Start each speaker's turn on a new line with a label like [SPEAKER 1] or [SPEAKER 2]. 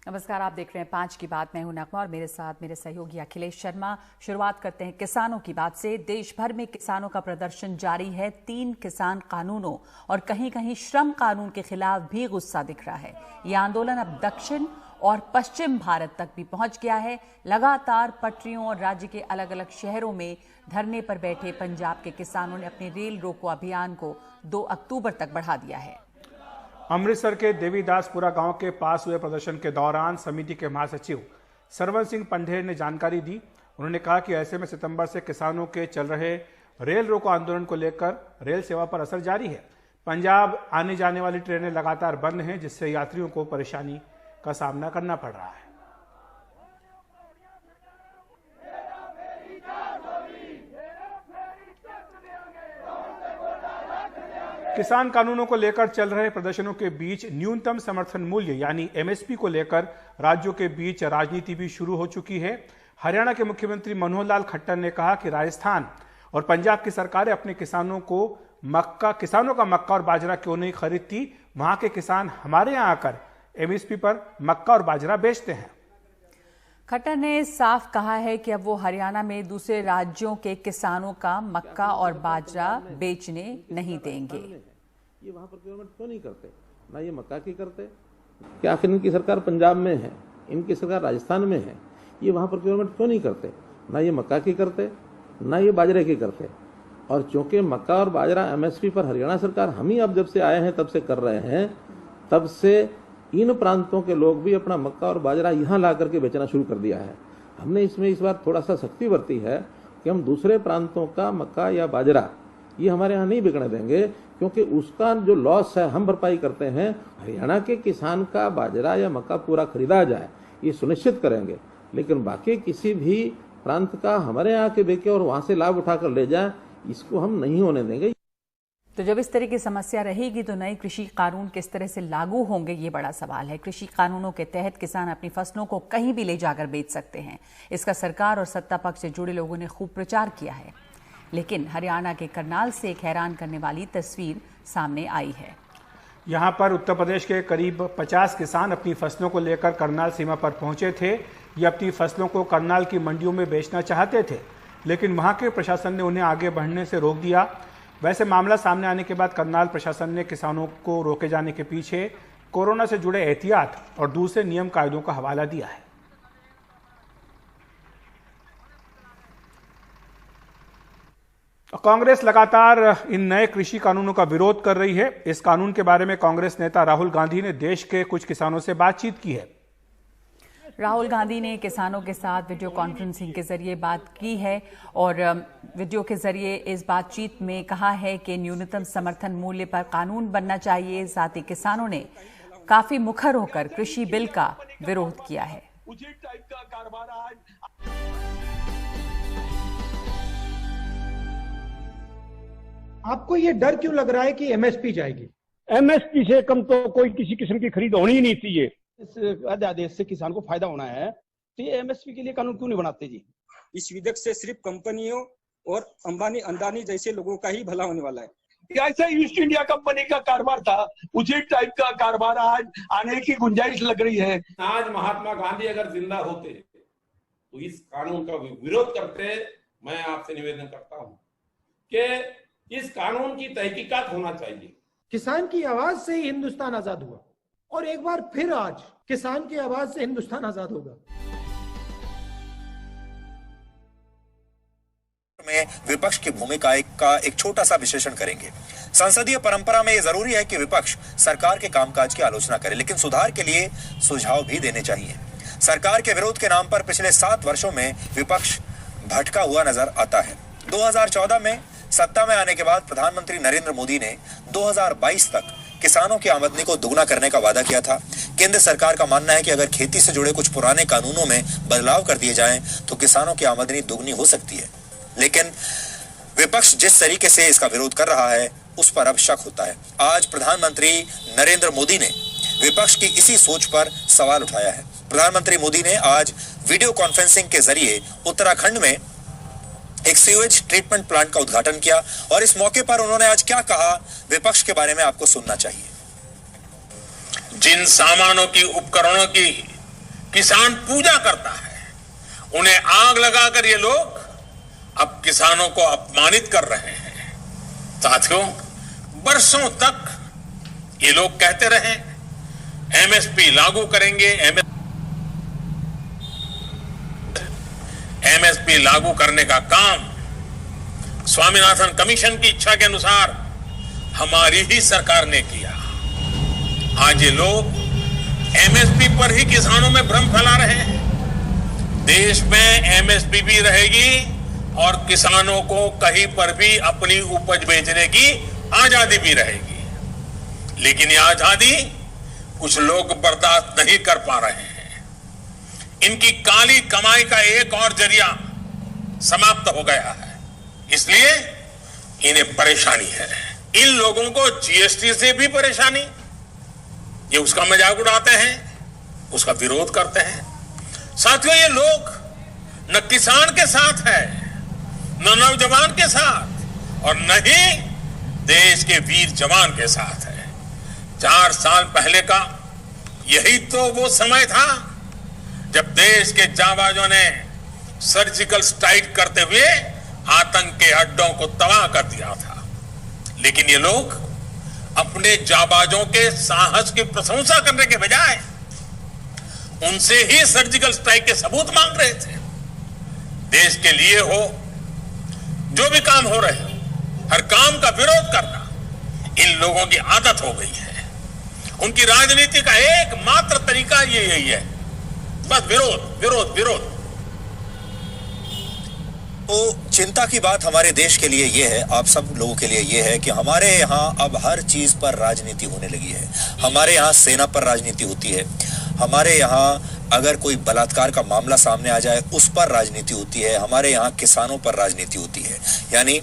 [SPEAKER 1] नमस्कार, आप देख रहे हैं 5 की बात। मैं हूं नगमा और मेरे साथ मेरे सहयोगी अखिलेश शर्मा। शुरुआत करते हैं किसानों की बात से। देश भर में किसानों का प्रदर्शन जारी है। 3 किसान कानूनों और कहीं कहीं श्रम कानून के खिलाफ भी गुस्सा दिख रहा है। यह आंदोलन अब दक्षिण और पश्चिम भारत तक भी पहुंच गया है। लगातार पटरियों और राज्य के अलग अलग शहरों में धरने पर बैठे पंजाब के किसानों ने अपने रेल रोको अभियान को 2 अक्टूबर तक बढ़ा दिया है।
[SPEAKER 2] अमृतसर के देवीदासपुरा गांव के पास हुए प्रदर्शन के दौरान समिति के महासचिव सरवन सिंह पंढेर ने जानकारी दी। उन्होंने कहा कि ऐसे में सितंबर से किसानों के चल रहे रेल रोको आंदोलन को लेकर रेल सेवा पर असर जारी है। पंजाब आने जाने वाली ट्रेनें लगातार बंद हैं, जिससे यात्रियों को परेशानी का सामना करना पड़ रहा है। किसान कानूनों को लेकर चल रहे प्रदर्शनों के बीच न्यूनतम समर्थन मूल्य यानी एमएसपी को लेकर राज्यों के बीच राजनीति भी शुरू हो चुकी है। हरियाणा के मुख्यमंत्री मनोहर लाल खट्टर ने कहा कि राजस्थान और पंजाब की सरकारें अपने किसानों का मक्का और बाजरा क्यों नहीं खरीदती। वहां के किसान हमारे यहां आकर एमएसपी पर मक्का और बाजरा बेचते हैं।
[SPEAKER 1] खट्टर ने साफ कहा है कि अब वो हरियाणा में दूसरे राज्यों के किसानों का मक्का और बाजरा बेचने नहीं देंगे।
[SPEAKER 3] ये वहाँ प्रोक्योरमेंट क्यों नहीं करते, ना ये मक्का की करते? क्या आखिर इनकी सरकार पंजाब में है, इनकी सरकार राजस्थान में है, ये वहाँ प्रोक्योरमेंट क्यों नहीं करते? ना ये मक्का की करते, ना ये बाजरे की करते। और चूंकि मक्का और बाजरा एमएसपी पर हरियाणा सरकार हम ही अब जब से आए हैं तब से कर रहे हैं, तब से इन प्रांतों के लोग भी अपना मक्का और बाजरा यहाँ ला करके बेचना शुरू कर दिया है। हमने इसमें इस बार थोड़ा सा सख्ती बरती है कि हम दूसरे प्रांतों का मक्का या बाजरा ये हमारे यहाँ नहीं बिकने देंगे, क्योंकि उसका जो लॉस है हम भरपाई करते हैं। हरियाणा के किसान का बाजरा या मक्का पूरा खरीदा जाए ये सुनिश्चित करेंगे, लेकिन बाकी किसी भी प्रांत का हमारे यहाँ के बेचे और वहाँ से लाभ उठाकर ले जाए, इसको हम नहीं होने देंगे।
[SPEAKER 1] तो जब इस तरह की समस्या रहेगी तो नए कृषि कानून किस तरह से लागू होंगे, ये बड़ा सवाल है। कृषि कानूनों के तहत किसान अपनी फसलों को कहीं भी ले जाकर बेच सकते हैं। इसका सरकार और सत्ता पक्ष से जुड़े लोगों ने खूब प्रचार किया है, लेकिन हरियाणा के करनाल से एक हैरान करने वाली तस्वीर सामने आई है।
[SPEAKER 2] यहाँ पर उत्तर प्रदेश के करीब 50 किसान अपनी फसलों को लेकर करनाल सीमा पर पहुंचे थे। ये अपनी फसलों को करनाल की मंडियों में बेचना चाहते थे, लेकिन वहाँ के प्रशासन ने उन्हें आगे बढ़ने से रोक दिया। वैसे मामला सामने आने के बाद करनाल प्रशासन ने किसानों को रोके जाने के पीछे कोरोना से जुड़े एहतियात और दूसरे नियम कायदों का हवाला दिया है। कांग्रेस लगातार इन नए कृषि कानूनों का विरोध कर रही है। इस कानून के बारे में कांग्रेस नेता राहुल गांधी ने देश के कुछ किसानों से बातचीत की है।
[SPEAKER 1] राहुल गांधी ने किसानों के साथ वीडियो कॉन्फ्रेंसिंग के जरिए बात की है और वीडियो के जरिए इस बातचीत में कहा है कि न्यूनतम समर्थन मूल्य पर कानून बनना चाहिए। साथ ही किसानों ने काफी मुखर होकर कृषि बिल का विरोध किया है।
[SPEAKER 4] आपको ये डर क्यों लग रहा है कि एमएसपी जाएगी?
[SPEAKER 5] एमएसपी से कम तो कोई किसी किस्म की खरीद होनी ही नहीं चाहिए।
[SPEAKER 6] इस अध्यादेश से किसान को फायदा होना है, तो ये एमएसपी के लिए कानून क्यों नहीं बनाते जी?
[SPEAKER 7] इस विधेयक से सिर्फ कंपनियों और अंबानी अंदानी जैसे लोगों का ही भला होने वाला है।
[SPEAKER 5] ऐसा ईस्ट इंडिया कंपनी का कारोबार था, उसी टाइप का कारोबार आज आने की गुंजाइश लग रही है।
[SPEAKER 8] आज महात्मा गांधी अगर जिंदा होते तो इस कानून का विरोध करते। मैं आपसे निवेदन करता हूं कि इस कानून की तहकीकात होना चाहिए।
[SPEAKER 4] किसान की आवाज से ही हिंदुस्तान आजाद हुआ और एक बार फिर आज किसान की आवाज से हिंदुस्तान आजाद होगा।
[SPEAKER 9] में विपक्ष की भूमिका का एक छोटा सा विश्लेषण करेंगे। संसदीय परंपरा में यह जरूरी है कि विपक्ष सरकार के कामकाज की आलोचना करे, लेकिन सुधार के लिए सुझाव भी देने चाहिए। सरकार के विरोध के नाम पर पिछले 7 वर्षों में विपक्ष भटका हुआ नजर आता है। 2014 में सत्ता में आने के बाद प्रधानमंत्री नरेंद्र मोदी ने 2022 तक किसानों की आमदनी को दुगना करने का वादा किया था। केंद्र सरकार का मानना है कि अगर खेती से जुड़े कुछ पुराने कानूनों में बदलाव कर दिए जाएं तो किसानों की आमदनी दुगनी हो सकती है, लेकिन विपक्ष जिस तरीके से इसका विरोध कर रहा है उस पर अब शक होता है। आज प्रधानमंत्री नरेंद्र मोदी ने विपक्ष की इसी सोच पर सवाल उठाया है। प्रधानमंत्री मोदी ने आज वीडियो कॉन्फ्रेंसिंग के जरिए उत्तराखंड में एक सीवेज ट्रीटमेंट प्लांट का उद्घाटन किया और इस मौके पर उन्होंने आज क्या कहा, विपक्ष के बारे में आपको सुनना चाहिए।
[SPEAKER 8] जिन सामानों की, उपकरणों की किसान पूजा करता है, उन्हें आग लगाकर ये लोग अब किसानों को अपमानित कर रहे हैं। साथियों, वर्षों तक ये लोग कहते रहे एमएसपी लागू करेंगे, एमएसपी लागू करने का काम स्वामीनाथन कमीशन की इच्छा के अनुसार हमारी ही सरकार ने किया। आज ये लोग एमएसपी पर ही किसानों में भ्रम फैला रहे हैं। देश में एमएसपी भी रहेगी और किसानों को कहीं पर भी अपनी उपज बेचने की आजादी भी रहेगी। लेकिन ये आजादी कुछ लोग बर्दाश्त नहीं कर पा रहे हैं। इनकी काली कमाई का एक और जरिया समाप्त हो गया है, इसलिए इन्हें परेशानी है। इन लोगों को जीएसटी से भी परेशानी, ये उसका मजाक उड़ाते हैं, उसका विरोध करते हैं। साथियों, ये लोग न किसान के साथ है, न नौजवान के साथ, और न ही देश के वीर जवान के साथ है। 4 साल पहले का यही तो वो समय था जब देश के जाबाजों ने सर्जिकल स्ट्राइक करते हुए आतंक के अड्डों को तबाह कर दिया था। लेकिन ये लोग अपने जाबाजों के साहस की प्रशंसा करने के बजाय उनसे ही सर्जिकल स्ट्राइक के सबूत मांग रहे थे। देश के लिए हो, जो भी काम हो रहे हो, हर काम का विरोध करना इन लोगों की आदत हो गई है। उनकी राजनीति का एकमात्र तरीका यही है, बस विरोध विरोध विरोध।
[SPEAKER 9] तो चिंता की बात हमारे देश के लिए ये है, आप सब लोगों के लिए ये है कि हमारे यहाँ अब हर चीज पर राजनीति होने लगी है। हमारे यहाँ सेना पर राजनीति होती है, हमारे यहाँ अगर कोई बलात्कार का मामला सामने आ जाए उस पर राजनीति होती है, हमारे यहाँ किसानों पर राजनीति होती है। यानी